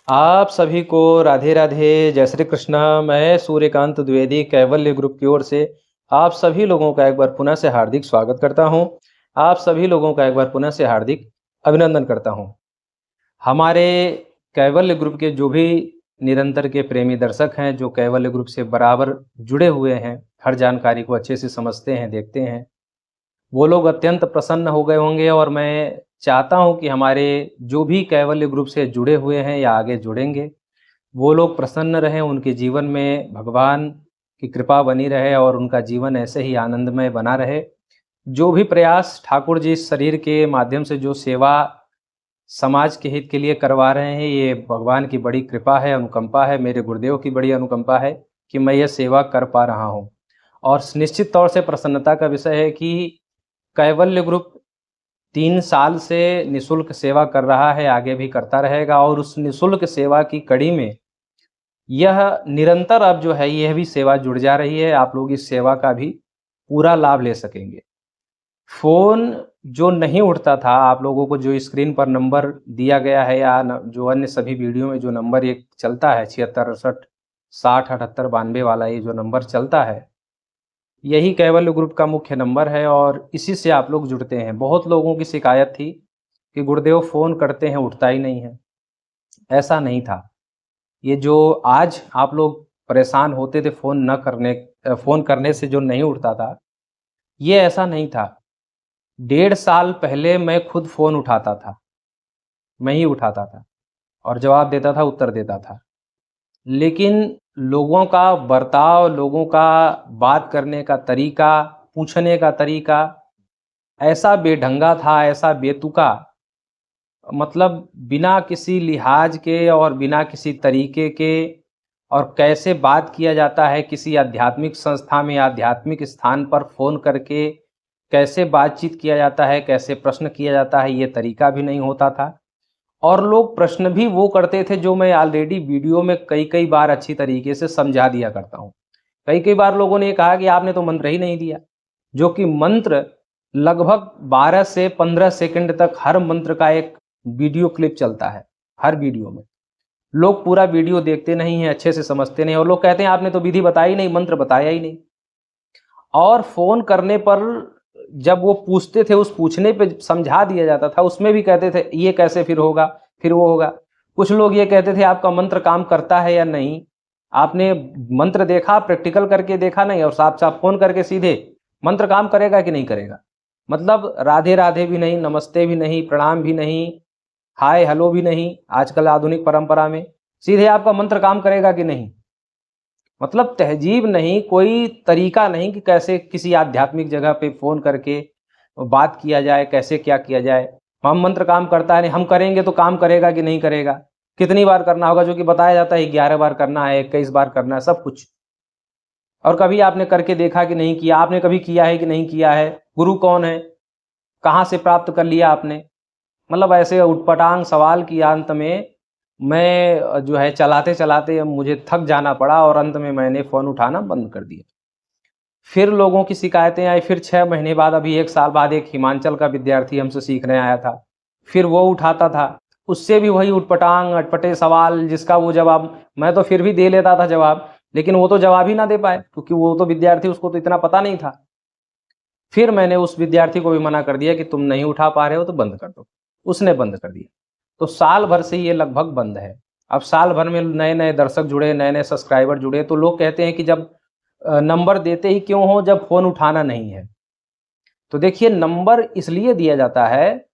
आप सभी को राधे राधे, जय श्री कृष्ण। मैं सूर्यकांत द्विवेदी कैवल्य ग्रुप की ओर से आप सभी लोगों का एक बार पुनः से हार्दिक स्वागत करता हूं। आप सभी लोगों का एक बार पुनः से हार्दिक अभिनंदन करता हूं। हमारे कैवल्य ग्रुप के जो भी निरंतर के प्रेमी दर्शक हैं, जो कैवल्य ग्रुप से बराबर जुड़े हुए हैं, हर जानकारी को अच्छे से समझते हैं, देखते हैं, वो लोग अत्यंत प्रसन्न हो गए होंगे। और मैं चाहता हूं कि हमारे जो भी कैवल्य ग्रुप से जुड़े हुए हैं या आगे जुड़ेंगे, वो लोग प्रसन्न रहें, उनके जीवन में भगवान की कृपा बनी रहे और उनका जीवन ऐसे ही आनंदमय बना रहे। जो भी प्रयास ठाकुर जी इस शरीर के माध्यम से जो सेवा समाज के हित के लिए करवा रहे हैं, ये भगवान की बड़ी कृपा है, अनुकंपा है, मेरे गुरुदेव की बड़ी अनुकंपा है कि मैं ये सेवा कर पा रहा हूँ। और निश्चित तौर से प्रसन्नता का विषय है कि कैवल्य ग्रुप 3 साल से निःशुल्क सेवा कर रहा है, आगे भी करता रहेगा। और उस निःशुल्क सेवा की कड़ी में यह निरंतर अब जो है यह भी सेवा जुड़ जा रही है। आप लोग इस सेवा का भी पूरा लाभ ले सकेंगे। फ़ोन जो नहीं उठता था, आप लोगों को जो स्क्रीन पर नंबर दिया गया है या जो अन्य सभी वीडियो में जो नंबर एक चलता है 76 68 60 78 92 वाला, ये जो नंबर चलता है, यही कैवल्य ग्रुप का मुख्य नंबर है और इसी से आप लोग जुड़ते हैं। बहुत लोगों की शिकायत थी कि गुरुदेव फ़ोन करते हैं, उठता ही नहीं है। ऐसा नहीं था। ये जो आज आप लोग परेशान होते थे फ़ोन करने से जो नहीं उठता था, ये ऐसा नहीं था। 1.5 साल पहले मैं खुद फ़ोन उठाता था, मैं ही उठाता था और जवाब देता था, उत्तर देता था। लेकिन लोगों का बर्ताव, लोगों का बात करने का तरीका, पूछने का तरीका ऐसा बेढंगा था, ऐसा बेतुका, मतलब बिना किसी लिहाज के और बिना किसी तरीके के। और कैसे बात किया जाता है किसी आध्यात्मिक संस्था में, आध्यात्मिक स्थान पर फ़ोन करके कैसे बातचीत किया जाता है, कैसे प्रश्न किया जाता है, ये तरीका भी नहीं होता था। और लोग प्रश्न भी वो करते थे जो मैं ऑलरेडी वीडियो में कई-कई बार अच्छी तरीके से समझा दिया करता हूँ। कई-कई बार लोगों ने ये कहा कि आपने तो मंत्र ही नहीं दिया, जो कि मंत्र लगभग 12 से 15 सेकंड तक हर मंत्र का एक वीडियो क्लिप चलता है, हर वीडियो में। लोग पूरा वीडियो देखते नहीं हैं, अच्छे से समझते नहीं और लोग कहते हैं आपने तो विधि बताई नहीं, मंत्र बताया ही नहीं। और फ़ोन करने पर जब वो पूछते थे, उस पूछने पे समझा दिया जाता था, उसमें भी कहते थे ये कैसे फिर होगा, फिर वो होगा। कुछ लोग ये कहते थे आपका मंत्र काम करता है या नहीं, आपने मंत्र देखा, प्रैक्टिकल करके देखा नहीं और साफ-साफ फ़ोन करके सीधे मंत्र काम करेगा कि नहीं करेगा। मतलब राधे-राधे भी नहीं, नमस्ते भी नहीं, प्रणाम भी नहीं, हाय हेलो भी नहीं, आजकल आधुनिक परंपरा में सीधे आपका मंत्र काम करेगा कि नहीं। मतलब तहजीब नहीं, कोई तरीका नहीं कि कैसे किसी आध्यात्मिक जगह पे फ़ोन करके बात किया जाए, कैसे क्या किया जाए। हम मंत्र काम करता है नहीं, हम करेंगे तो काम करेगा कि नहीं करेगा, कितनी बार करना होगा, जो कि बताया जाता है 11 बार करना है, 21 बार करना है, सब कुछ। और कभी आपने करके देखा कि नहीं किया, आपने कभी किया है कि नहीं किया है, गुरु कौन है, कहाँ से प्राप्त कर लिया आपने। मतलब ऐसे उटपटांग सवाल की अंत में मैं जो है चलाते-चलाते मुझे थक जाना पड़ा और अंत में मैंने फ़ोन उठाना बंद कर दिया। फिर लोगों की शिकायतें आई, फिर 6 महीने बाद, अभी 1 साल बाद एक हिमाचल का विद्यार्थी हमसे सीखने आया था। फिर वो उठाता था, उससे भी वही उटपटांग, अटपटे सवाल जिसका वो जवाब मैं तो फिर भी दे लेता था जवाब, लेकिन वो तो जवाब ही ना दे पाए क्योंकि वो तो विद्यार्थी, उसको तो इतना पता नहीं था। फिर मैंने उस विद्यार्थी को भी मना कर दिया कि तुम नहीं उठा पा रहे हो तो बंद कर दो। उसने बंद कर दिया। तो साल भर से ये लगभग बंद है। अब साल भर में नए-नए दर्शक जुड़े, नए-नए सब्सक्राइबर जुड़े, तो लोग कहते हैं कि जब नंबर देते ही क्यों हो जब फ़ोन उठाना नहीं है। तो देखिए, नंबर इसलिए दिया जाता है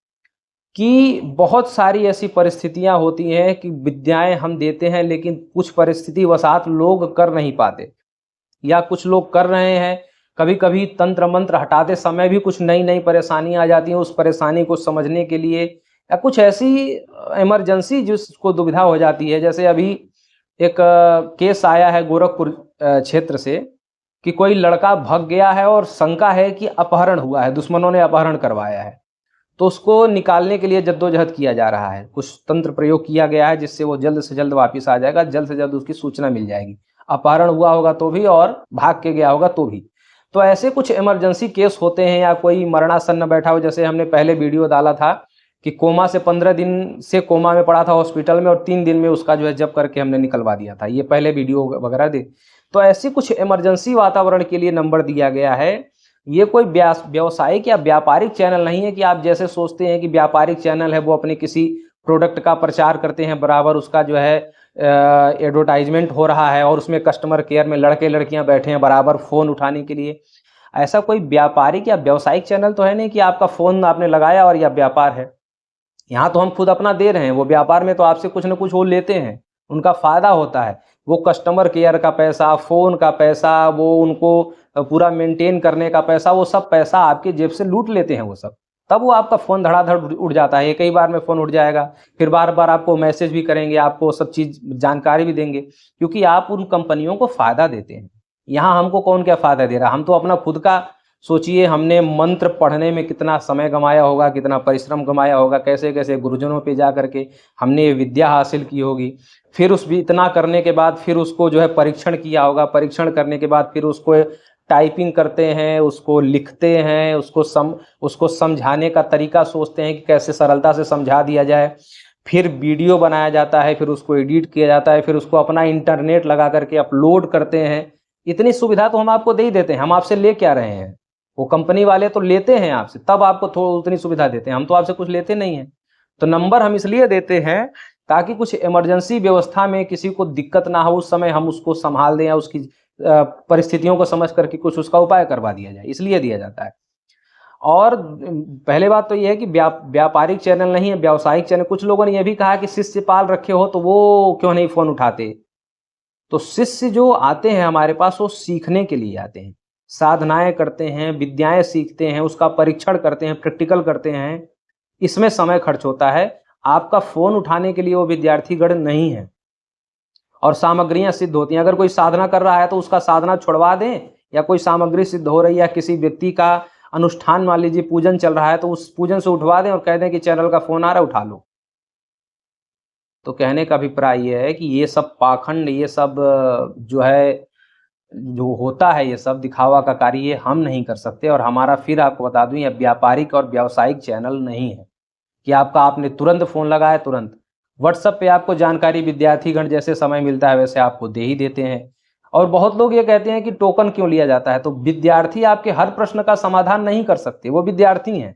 कि बहुत सारी ऐसी परिस्थितियाँ होती हैं कि विद्याएँ हम देते हैं लेकिन कुछ परिस्थितिवशात लोग कर नहीं पाते। या कुछ लोग कर रहे हैं, कभी-कभी तंत्र मंत्र हटाते समय भी कुछ नई-नई परेशानियाँ आ जाती हैं, उस परेशानी को समझने के लिए या कुछ ऐसी इमरजेंसी जिसको दुविधा हो जाती है। जैसे अभी एक केस आया है गोरखपुर क्षेत्र से कि कोई लड़का भाग गया है और शंका है कि अपहरण हुआ है, दुश्मनों ने अपहरण करवाया है। तो उसको निकालने के लिए जद्दोजहद किया जा रहा है। कुछ तंत्र प्रयोग किया गया है जिससे वो जल्द से जल्द वापस आ जाएगा, जल्द से जल्द उसकी सूचना मिल जाएगी। अपहरण हुआ होगा तो भी और भाग के गया होगा तो भी। तो ऐसे कुछ इमरजेंसी केस होते हैं या कोई मरणासन्न बैठा हो, जैसे हमने पहले वीडियो डाला था कि कोमा से 15 दिन से कोमा में पड़ा था हॉस्पिटल में और 3 दिन में उसका जो है जब करके हमने निकलवा दिया था। ये पहले वीडियो वगैरह दे। तो ऐसी कुछ इमरजेंसी वातावरण के लिए नंबर दिया गया है। ये कोई व्यावसायिक या व्यापारिक चैनल नहीं है कि आप जैसे सोचते हैं कि व्यापारिक चैनल है वो अपने किसी प्रोडक्ट का प्रचार करते हैं, बराबर उसका जो है एडवर्टाइजमेंट हो रहा है और उसमें कस्टमर केयर में लड़के लड़कियां बैठे हैं बराबर फ़ोन उठाने के लिए। ऐसा कोई व्यापारिक या व्यावसायिक चैनल तो है नहीं कि आपका फ़ोन आपने लगाया और या व्यापार है। यहाँ तो हम खुद अपना दे रहे हैं, वो व्यापार में तो आपसे कुछ ना कुछ वो लेते हैं, उनका फ़ायदा होता है। वो कस्टमर केयर का पैसा, फ़ोन का पैसा, वो उनको पूरा मेंटेन करने का पैसा, वो सब पैसा आपके जेब से लूट लेते हैं वो सब। तब वो आपका फ़ोन धड़ाधड़ उठ जाता है, एक ही बार में फ़ोन उठ जाएगा, फिर बार-बार आपको मैसेज भी करेंगे, आपको सब चीज़ जानकारी भी देंगे, क्योंकि आप उन कंपनियों को फ़ायदा देते हैं। यहाँ हमको कौन क्या फ़ायदा दे रहा है, हम तो अपना खुद का सोचिए, हमने मंत्र पढ़ने में कितना समय गंवाया होगा, कितना परिश्रम गंवाया होगा, कैसे-कैसे गुरुजनों पे जा करके हमने ये विद्या हासिल की होगी। फिर उस भी इतना करने के बाद फिर उसको जो है परीक्षण किया होगा, परीक्षण करने के बाद फिर उसको टाइपिंग करते हैं, उसको लिखते हैं, उसको समझाने का तरीका सोचते हैं कि कैसे सरलता से समझा दिया जाए। फिर वीडियो बनाया जाता है, फिर उसको एडिट किया जाता है, फिर उसको अपना इंटरनेट लगा करके अपलोड करते हैं। इतनी सुविधा तो हम आपको दे ही देते हैं, हम आपसे ले क्या रहे हैं? वो कंपनी वाले तो लेते हैं आपसे, तब आपको उतनी सुविधा देते हैं, हम तो आपसे कुछ लेते नहीं हैं। तो नंबर हम इसलिए देते हैं ताकि कुछ इमरजेंसी व्यवस्था में किसी को दिक्कत ना हो, उस समय हम उसको संभाल दें या उसकी परिस्थितियों को समझ करके कुछ उसका उपाय करवा दिया जाए, इसलिए दिया जाता है। और पहले बात तो ये है कि व्यापारिक चैनल नहीं है, व्यावसायिक चैनल। कुछ लोगों ने ये भी कहा कि शिष्य पाल रखे हो तो वो क्यों नहीं फ़ोन उठाते? तो शिष्य जो आते हैं हमारे पास, वो सीखने के लिए आते हैं, साधनाएँ करते हैं, विद्याएँ सीखते हैं, उसका परीक्षण करते हैं, प्रैक्टिकल करते हैं, इसमें समय खर्च होता है। आपका फ़ोन उठाने के लिए वो विद्यार्थीगण नहीं है और सामग्रियाँ सिद्ध होती हैं। अगर कोई साधना कर रहा है तो उसका साधना छुड़वा दें, या कोई सामग्री सिद्ध हो रही है, किसी व्यक्ति का अनुष्ठान मान लीजिए पूजन चल रहा है तो उस पूजन से उठवा दें और कह दें कि चैनल का फ़ोन आ रहा है, उठा लो। तो कहने का अभिप्राय ये है कि ये सब पाखंड, ये सब जो है, जो होता है, ये सब दिखावा का कार्य ये हम नहीं कर सकते। और हमारा, फिर आपको बता दूं, ये व्यापारिक और व्यावसायिक चैनल नहीं है कि आपने तुरंत फ़ोन लगाया, तुरंत व्हाट्सएप पे आपको जानकारी विद्यार्थीगण जैसे समय मिलता है वैसे आपको दे ही देते हैं। और बहुत लोग ये कहते हैं कि टोकन क्यों लिया जाता है, तो विद्यार्थी आपके हर प्रश्न का समाधान नहीं कर सकते, वो विद्यार्थी हैं।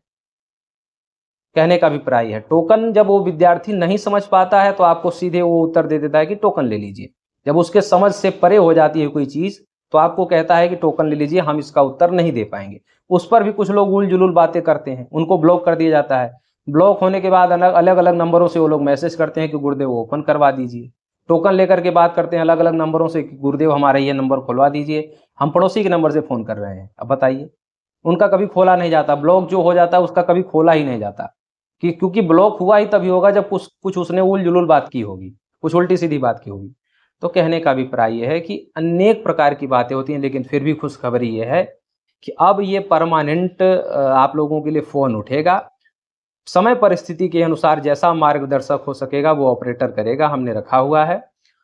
कहने का अभिप्राय है, टोकन जब वो विद्यार्थी नहीं समझ पाता है तो आपको सीधे वो उत्तर दे देता है कि टोकन ले लीजिए। जब उसके समझ से परे हो जाती है कोई चीज़ तो आपको कहता है कि टोकन ले लीजिए, हम इसका उत्तर नहीं दे पाएँगे। उस पर भी कुछ लोग उल-जुलूल बातें करते हैं, उनको ब्लॉक कर दिया जाता है। ब्लॉक होने के बाद अलग-अलग नंबरों से वो लोग मैसेज करते हैं कि गुरुदेव ओपन करवा दीजिए। टोकन लेकर के बात करते हैं अलग-अलग नंबरों से कि गुरुदेव हमारा ये नंबर खुलवा दीजिए, हम पड़ोसी के नंबर से फ़ोन कर रहे हैं। अब बताइए, उनका कभी खोला नहीं जाता, ब्लॉक जो हो जाता है उसका कभी खोला ही नहीं जाता। कि क्योंकि ब्लॉक हुआ ही तभी होगा जब कुछ कुछ उसने उल-जुलूल बात की होगी, कुछ उल्टी-सीधी बात की होगी। तो कहने का अभिप्राय ये है कि अनेक प्रकार की बातें होती हैं, लेकिन फिर भी खुशखबरी ये है कि अब ये परमानेंट आप लोगों के लिए फ़ोन उठेगा। समय परिस्थिति के अनुसार जैसा मार्गदर्शक हो सकेगा वो ऑपरेटर करेगा, हमने रखा हुआ है।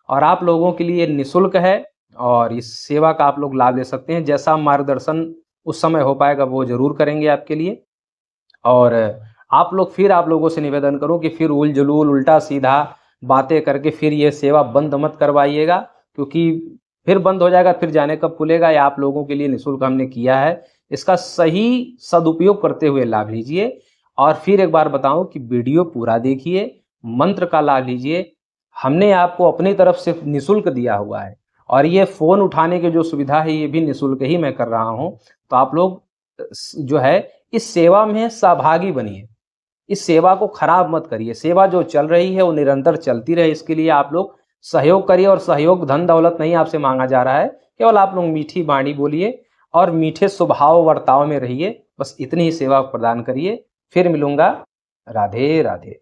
और आप लोगों के लिए निःशुल्क है और इस सेवा का आप लोग लाभ ले सकते हैं। जैसा मार्गदर्शन उस समय हो पाएगा वो ज़रूर करेंगे आपके लिए। और आप लोगों से निवेदन करूँ कि फिर उल-जुलूल, उल्टा-सीधा बातें करके फिर ये सेवा बंद मत करवाइएगा, क्योंकि फिर बंद हो जाएगा, फिर जाने कब खुलेगा। ये आप लोगों के लिए निःशुल्क हमने किया है। इसका सही सदुपयोग करते हुए लाभ लीजिए। और फिर एक बार बताऊँ कि वीडियो पूरा देखिए, मंत्र का लाभ लीजिए। हमने आपको अपनी तरफ से निःशुल्क दिया हुआ है और ये फ़ोन उठाने की जो सुविधा है ये भी निःशुल्क ही मैं कर रहा हूँ। तो आप लोग जो है इस सेवा में सहभागी बनिए। इस सेवा को खराब मत करिए। सेवा जो चल रही है वो निरंतर चलती रहे, इसके लिए आप लोग सहयोग करिए। और सहयोग धन दौलत नहीं आपसे मांगा जा रहा है, केवल आप लोग मीठी वाणी बोलिए और मीठे स्वभाव वर्ताव में रहिए। बस इतनी ही सेवा प्रदान करिए। फिर मिलूंगा। राधे राधे।